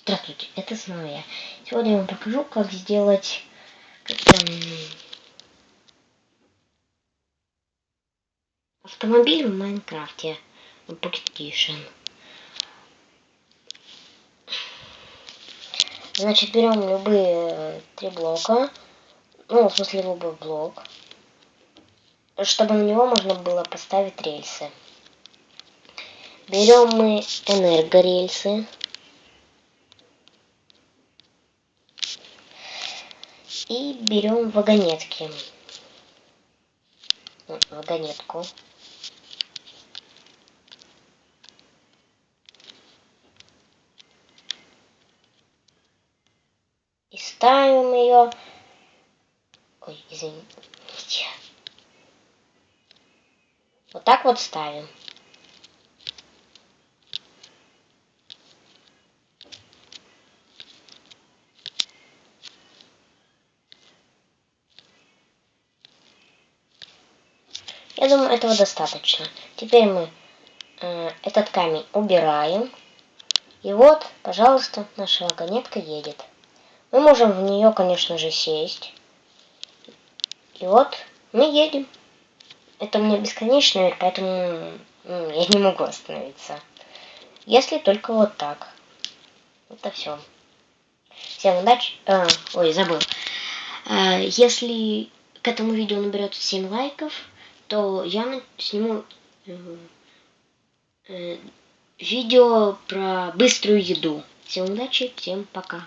Здравствуйте, это снова я. Сегодня я вам покажу, как сделать автомобиль в Майнкрафте в Pocket Edition. Значит, берем любые 3 блока, ну, в смысле, любой блок, чтобы на него можно было поставить рельсы. Берем мы энергорельсы. И берем вагонетки. Вагонетку. И ставим ее. Ой, извините. Вот так вот ставим. Я думаю, этого достаточно. Теперь мы этот камень убираем. И вот, пожалуйста, наша вагонетка едет. Мы можем в нее, конечно же, сесть. И вот мы едем. Это у меня бесконечный мир, поэтому я не могу остановиться. Если только вот так. Это все. Всем удачи. Ой, забыл. Если к этому видео наберет 7 лайков, то я сниму видео про быструю еду. Всем удачи, всем пока.